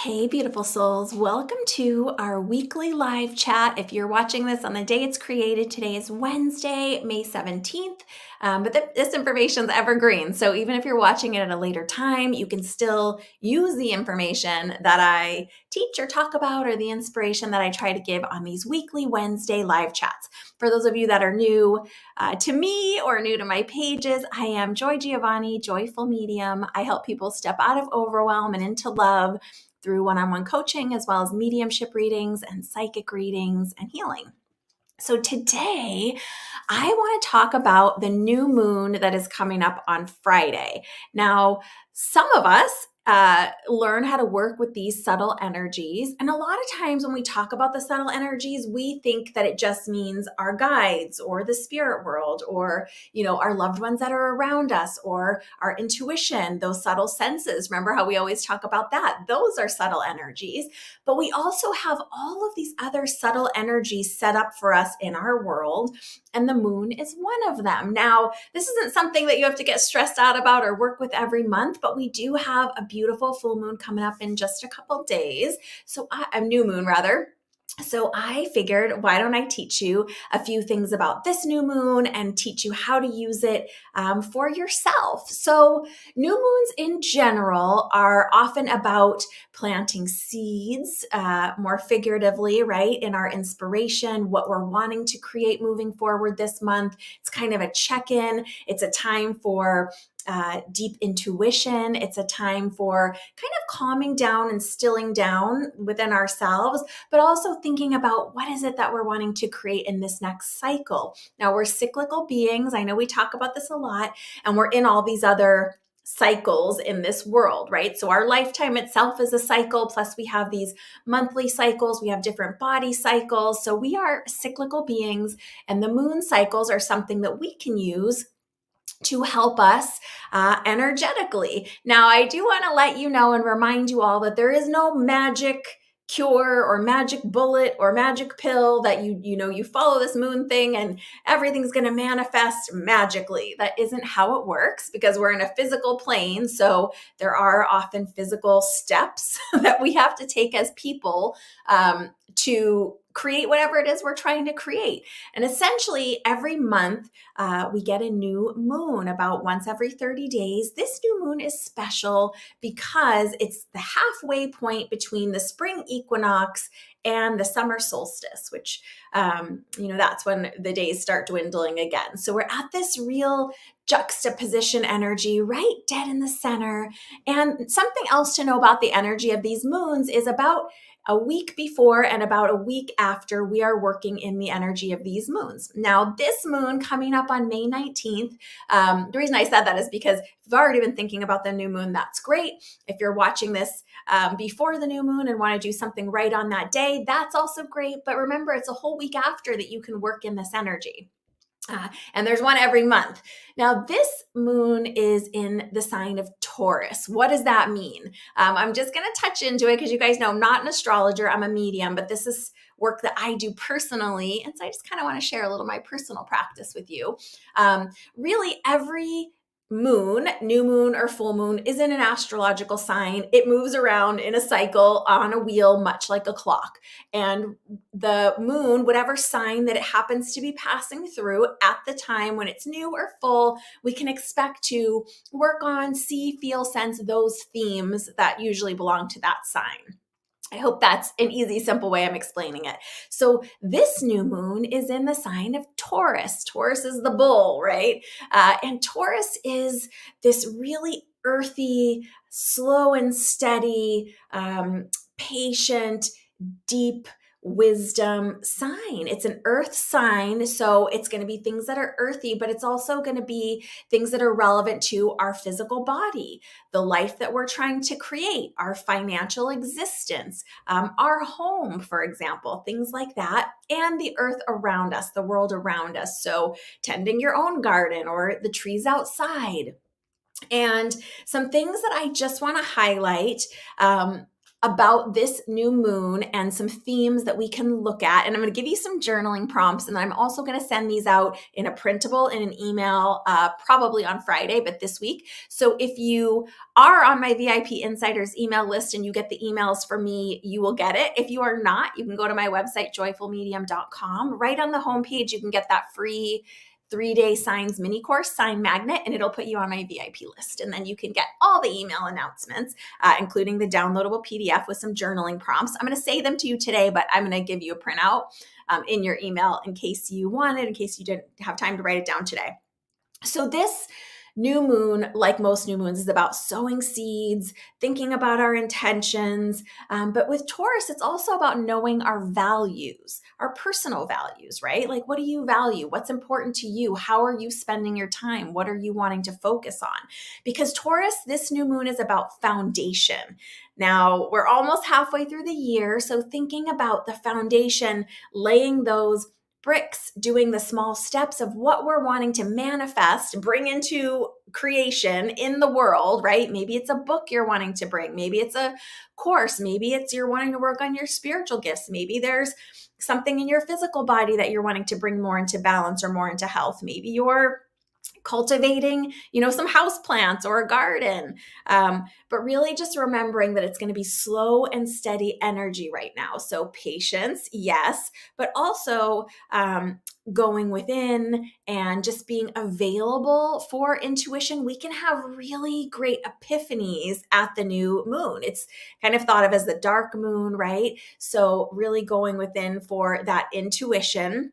Hey, beautiful souls. Welcome to our weekly live chat. If you're watching this on the day it's created, today is Wednesday, May 17th. This information is evergreen. So even if you're watching it at a later time, you can still use the information that I teach or talk about or the inspiration that I try to give on these weekly Wednesday live chats. For those of you that are new to me or new to my pages, I am Joy Giovanni, Joyful Medium. I help people step out of overwhelm and into love through one-on-one coaching, as well as mediumship readings and psychic readings and healing. So today, I want to talk about the new moon that is coming up on Friday. Now, some of us learn how to work with these subtle energies. And a lot of times when we talk about the subtle energies, we think that it just means our guides or the spirit world or, our loved ones that are around us or our intuition, those subtle senses. Remember how we always talk about that? Those are subtle energies. But we also have all of these other subtle energies set up for us in our world, and the moon is one of them. Now, this isn't something that you have to get stressed out about or work with every month, but we do have a beautiful full moon coming up in just a couple days. A new moon rather. So I figured, why don't I teach you a few things about this new moon and teach you how to use it for yourself. So new moons in general are often about planting seeds, more figuratively, right? In our inspiration, what we're wanting to create moving forward this month. It's kind of a check-in. It's a time for deep intuition. It's a time for kind of calming down and stilling down within ourselves, but also thinking about what is it that we're wanting to create in this next cycle. Now, we're cyclical beings. I know we talk about this a lot, and we're in all these other cycles in this world, right? So our lifetime itself is a cycle, plus we have these monthly cycles, we have different body cycles. So we are cyclical beings, and the moon cycles are something that we can use to help us energetically. Now, I do want to let you know and remind you all that there is no magic cure or magic bullet or magic pill that you follow this moon thing and everything's going to manifest magically. That isn't how it works, because we're in a physical plane. So there are often physical steps that we have to take as people to create whatever it is we're trying to create. And essentially every month we get a new moon about once every 30 days. This new moon is special because it's the halfway point between the spring equinox and the summer solstice, which, that's when the days start dwindling again. So we're at this real juxtaposition energy right dead in the center. And something else to know about the energy of these moons is about a week before and about a week after we are working in the energy of these moons. Now, this moon coming up on May 19th, the reason I said that is because if you've already been thinking about the new moon, that's great. If you're watching this before the new moon and want to do something right on that day, that's also great. But remember, it's a whole week after that you can work in this energy. And there's one every month. Now, this moon is in the sign of Taurus. What does that mean? I'm just going to touch into it because you guys know I'm not an astrologer, I'm a medium, but this is work that I do personally. And so I just kind of want to share a little of my personal practice with you. Really, every moon, new moon or full moon, is in an astrological sign. It moves around in a cycle on a wheel, much like a clock. And the moon, whatever sign that it happens to be passing through at the time when it's new or full, we can expect to work on, see, feel, sense those themes that usually belong to that sign. I hope that's an easy, simple way I'm explaining it. So this new moon is in the sign of Taurus. Taurus is the bull, right? And Taurus is this really earthy, slow and steady, patient, deep wisdom sign. It's an earth sign, so it's going to be things that are earthy, but it's also going to be things that are relevant to our physical body, the life that we're trying to create, our financial existence, our home, for example, things like that, and the earth around us, the world around us. So tending your own garden or the trees outside. And some things that I just want to highlight. about this new moon and some themes that we can look at. And I'm going to give you some journaling prompts. And I'm also going to send these out in a printable in an email, probably on Friday, but this week. So if you are on my VIP Insiders email list and you get the emails from me, you will get it. If you are not, you can go to my website, joyfulmedium.com. Right on the homepage, you can get that free 3-day signs mini course, sign magnet, and it'll put you on my VIP list. And then you can get all the email announcements, including the downloadable PDF with some journaling prompts. I'm going to say them to you today, but I'm going to give you a printout in your email in case you want it, in case you didn't have time to write it down today. So this new moon, like most new moons, is about sowing seeds, thinking about our intentions. But with Taurus, it's also about knowing our values, our personal values, right? Like, what do you value? What's important to you? How are you spending your time? What are you wanting to focus on? Because Taurus, this new moon is about foundation. Now, we're almost halfway through the year. So thinking about the foundation, laying those bricks, doing the small steps of what we're wanting to manifest, bring into creation in the world, right? Maybe it's a book you're wanting to bring. Maybe it's a course. Maybe it's you're wanting to work on your spiritual gifts. Maybe there's something in your physical body that you're wanting to bring more into balance or more into health. Maybe you're cultivating, some house plants or a garden. But really just remembering that it's going to be slow and steady energy right now. So patience, yes, but also going within and just being available for intuition. We can have really great epiphanies at the new moon. It's kind of thought of as the dark moon, right? So really going within for that intuition.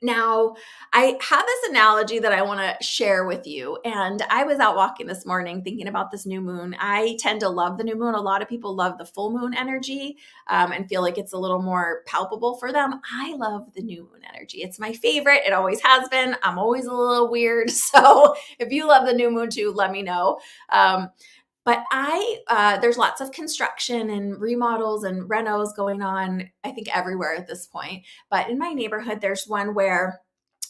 Now, I have this analogy that I want to share with you. And I was out walking this morning thinking about this new moon. I tend to love the new moon. A lot of people love the full moon energy and feel like it's a little more palpable for them. I love the new moon energy. It's my favorite. It always has been. I'm always a little weird. So if you love the new moon too, let me know. But there's lots of construction and remodels and renos going on, I think everywhere at this point. But in my neighborhood, there's one where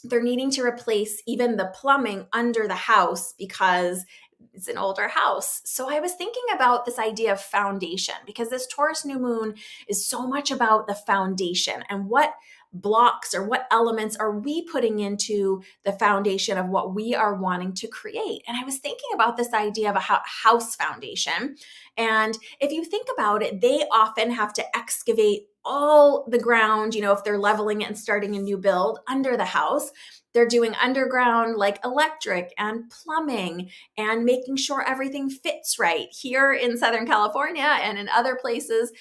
they're needing to replace even the plumbing under the house because it's an older house. So I was thinking about this idea of foundation because this Taurus new moon is so much about the foundation and what blocks or what elements are we putting into the foundation of what we are wanting to create. And I was thinking about this idea of a house foundation. And if you think about it, they often have to excavate all the ground, if they're leveling it and starting a new build under the house. They're doing underground like electric and plumbing and making sure everything fits right. Here in Southern California and in other places,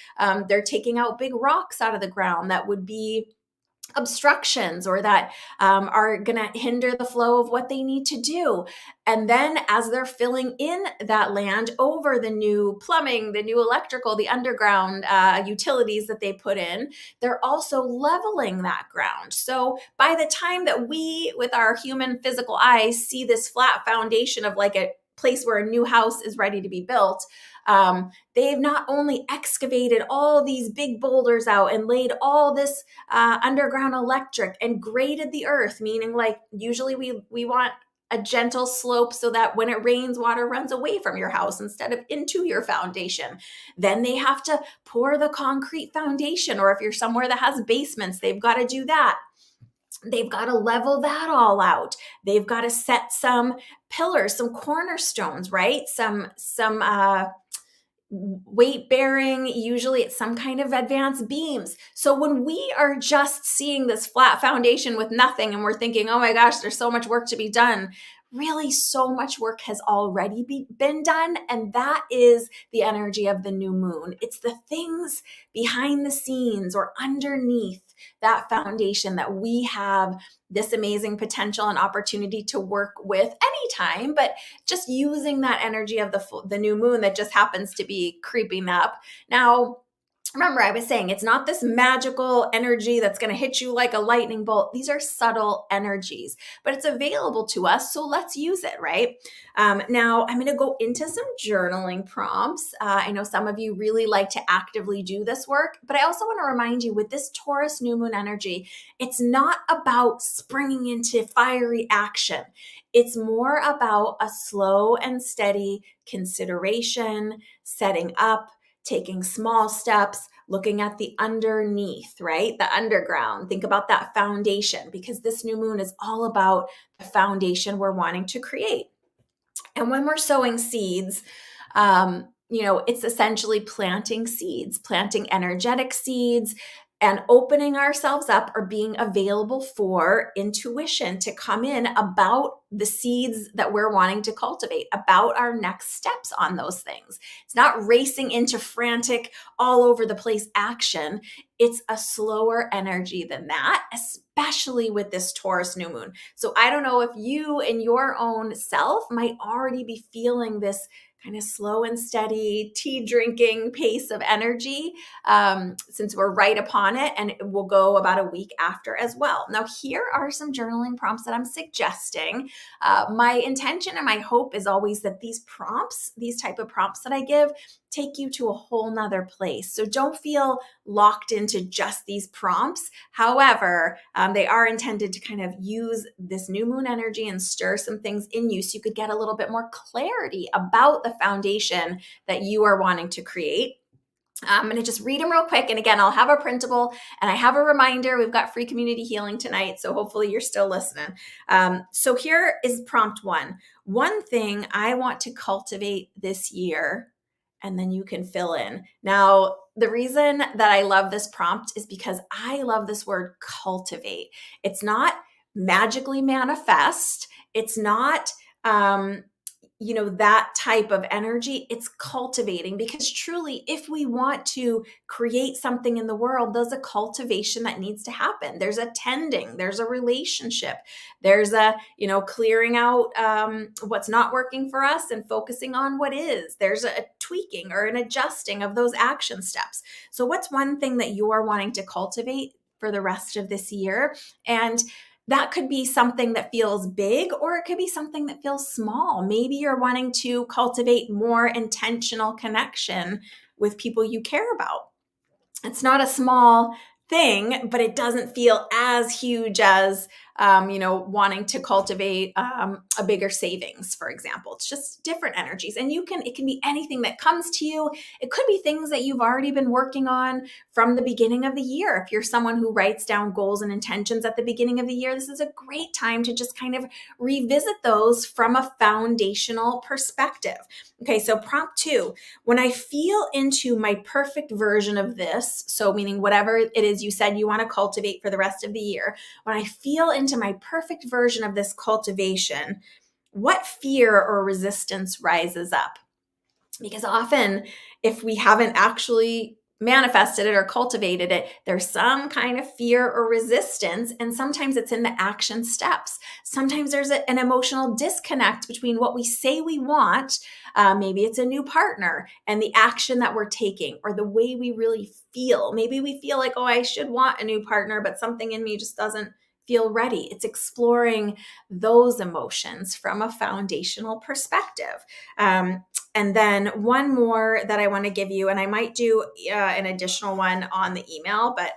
they're taking out big rocks out of the ground that would be obstructions or that are going to hinder the flow of what they need to do. And then as they're filling in that land over the new plumbing, the new electrical, the underground utilities that they put in, they're also leveling that ground. So by the time that we, with our human physical eyes, see this flat foundation of like a place where a new house is ready to be built, they've not only excavated all these big boulders out and laid all this underground electric and graded the earth, meaning like usually we want a gentle slope so that when it rains, water runs away from your house instead of into your foundation. Then they have to pour the concrete foundation, or if you're somewhere that has basements, they've got to do that. They've got to level that all out. They've got to set some pillars, some cornerstones, right? Some weight bearing, usually it's some kind of advanced beams. So when we are just seeing this flat foundation with nothing and we're thinking, oh my gosh, there's so much work to be done, really so much work has already been done. And that is the energy of the new moon. It's the things behind the scenes or underneath that foundation that we have this amazing potential and opportunity to work with anytime, but just using that energy of the new moon that just happens to be creeping up. Now, remember, I was saying it's not this magical energy that's going to hit you like a lightning bolt. These are subtle energies, but it's available to us. So let's use it, right? Now, I'm going to go into some journaling prompts. I know some of you really like to actively do this work, but I also want to remind you with this Taurus new moon energy, it's not about springing into fiery action. It's more about a slow and steady consideration, setting up, taking small steps, looking at the underneath, right? The underground. Think about that foundation, because this new moon is all about the foundation we're wanting to create. And when we're sowing seeds, it's essentially planting seeds, planting energetic seeds, and opening ourselves up or being available for intuition to come in about the seeds that we're wanting to cultivate, about our next steps on those things. It's not racing into frantic, all over the place action. It's a slower energy than that, especially with this Taurus new moon. So I don't know if you in your own self might already be feeling this kind of slow and steady tea drinking pace of energy, since we're right upon it, and it will go about a week after as well. Now, here are some journaling prompts that I'm suggesting. My intention and my hope is always that these type of prompts that I give, take you to a whole nother place. So don't feel locked into just these prompts. However, they are intended to kind of use this new moon energy and stir some things in you so you could get a little bit more clarity about the foundation that you are wanting to create. I'm going to just read them real quick. And again, I'll have a printable and I have a reminder. We've got free community healing tonight. So hopefully you're still listening. So here is prompt one. One thing I want to cultivate this year, and then you can fill in. Now, the reason that I love this prompt is because I love this word cultivate. It's not magically manifest. It's not, that type of energy. It's cultivating, because truly, if we want to create something in the world, there's a cultivation that needs to happen. There's a tending, there's a relationship, there's a, clearing out what's not working for us and focusing on what is. There's a tweaking or an adjusting of those action steps. So what's one thing that you are wanting to cultivate for the rest of this year? And that could be something that feels big, or it could be something that feels small. Maybe you're wanting to cultivate more intentional connection with people you care about. It's not a small thing, but it doesn't feel as huge as, wanting to cultivate a bigger savings, for example. It's just different energies. And it can be anything that comes to you. It could be things that you've already been working on from the beginning of the year. If you're someone who writes down goals and intentions at the beginning of the year, this is a great time to just kind of revisit those from a foundational perspective. Okay, so prompt 2, when I feel into my perfect version of this, so meaning whatever it is you said you want to cultivate for the rest of the year, when I feel into my perfect version of this cultivation, what fear or resistance rises up? Because often, if we haven't actually manifested it or cultivated it, there's some kind of fear or resistance. And sometimes it's in the action steps. Sometimes there's an emotional disconnect between what we say we want. Maybe it's a new partner and the action that we're taking, or the way we really feel. Maybe we feel like, oh, I should want a new partner, but something in me just doesn't feel ready. It's exploring those emotions from a foundational perspective. And then one more that I want to give you, and I might do an additional one on the email, but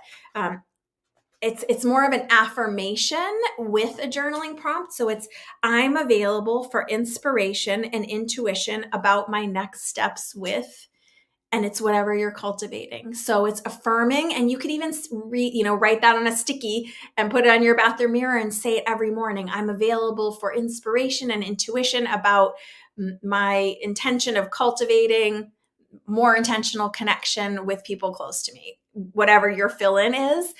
it's more of an affirmation with a journaling prompt. So it's, I'm available for inspiration and intuition about my next steps with, and it's whatever you're cultivating. So it's affirming, and you could even write that on a sticky and put it on your bathroom mirror and say it every morning. I'm available for inspiration and intuition about my intention of cultivating more intentional connection with people close to me, whatever your fill-in is.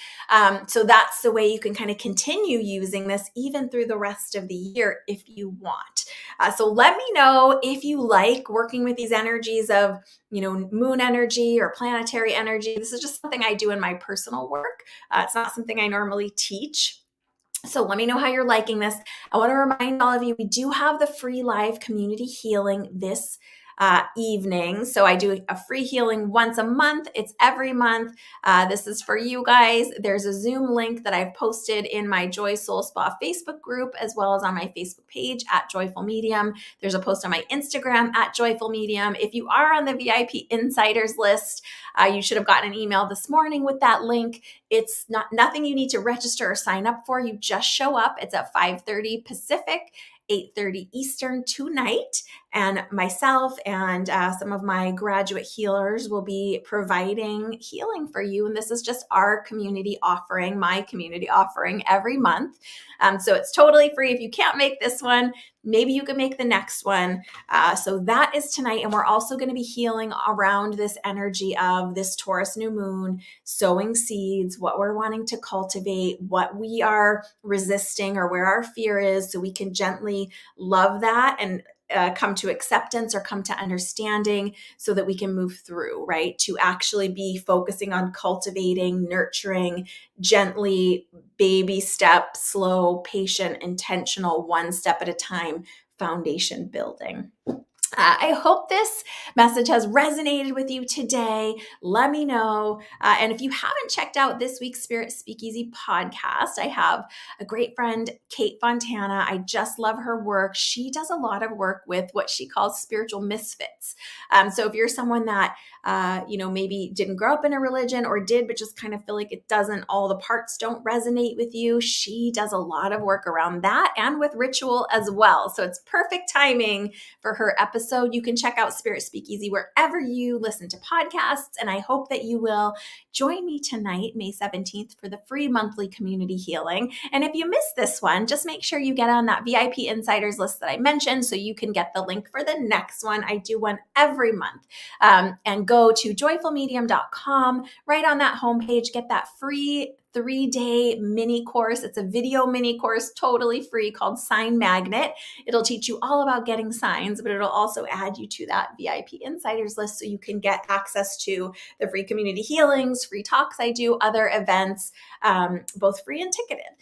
So that's the way you can kind of continue using this even through the rest of the year if you want. So let me know if you like working with these energies of, moon energy or planetary energy. This is just something I do in my personal work. It's not something I normally teach. So let me know how you're liking this. I want to remind all of you, we do have the free live community healing this evening. So I do a free healing once a month. It's every month. This is for you guys. There's a Zoom link that I've posted in my Joy Soul Spa Facebook group, as well as on my Facebook page at Joyful Medium. There's a post on my Instagram at Joyful Medium. If you are on the VIP Insiders list, you should have gotten an email this morning with that link. It's nothing you need to register or sign up for. You just show up. It's at 5:30 Pacific, 8:30 Eastern tonight. And myself and some of my graduate healers will be providing healing for you. And this is just our community offering, my community offering every month. So it's totally free. If you can't make this one, maybe you can make the next one. So that is tonight. And we're also going to be healing around this energy of this Taurus new moon, sowing seeds, what we're wanting to cultivate, what we are resisting or where our fear is, so we can gently love that and come to acceptance or come to understanding so that we can move through, right? To actually be focusing on cultivating, nurturing, gently, baby step, slow, patient, intentional, one step at a time, foundation building. I hope this message has resonated with you today. Let me know. And if you haven't checked out this week's Spirit Speakeasy podcast, I have a great friend, Kate Fontana. I just love her work. She does a lot of work with what she calls spiritual misfits. So if you're someone that, maybe didn't grow up in a religion or did, but just kind of feel like it doesn't, all the parts don't resonate with you, she does a lot of work around that and with ritual as well. So it's perfect timing for her episode. You can check out Spirit Speakeasy wherever you listen to podcasts. And I hope that you will join me tonight, May 17th, for the free monthly community healing. And if you missed this one, just make sure you get on that VIP insiders list that I mentioned so you can get the link for the next one. I do one every month. And go to joyfulmedium.com. Right on that homepage, get that free 3-day mini course. It's a video mini course, totally free, called Sign Magnet. It'll teach you all about getting signs, but it'll also add you to that VIP insiders list so you can get access to the free community healings, free talks I do, other events, both free and ticketed.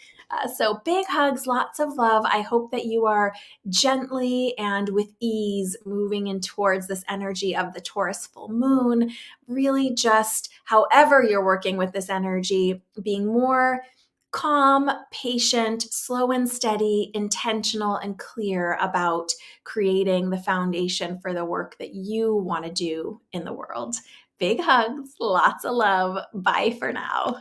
So big hugs, lots of love. I hope that you are gently and with ease moving in towards this energy of the Taurus full moon. Really just however you're working with this energy, being more calm, patient, slow and steady, intentional and clear about creating the foundation for the work that you want to do in the world. Big hugs, lots of love. Bye for now.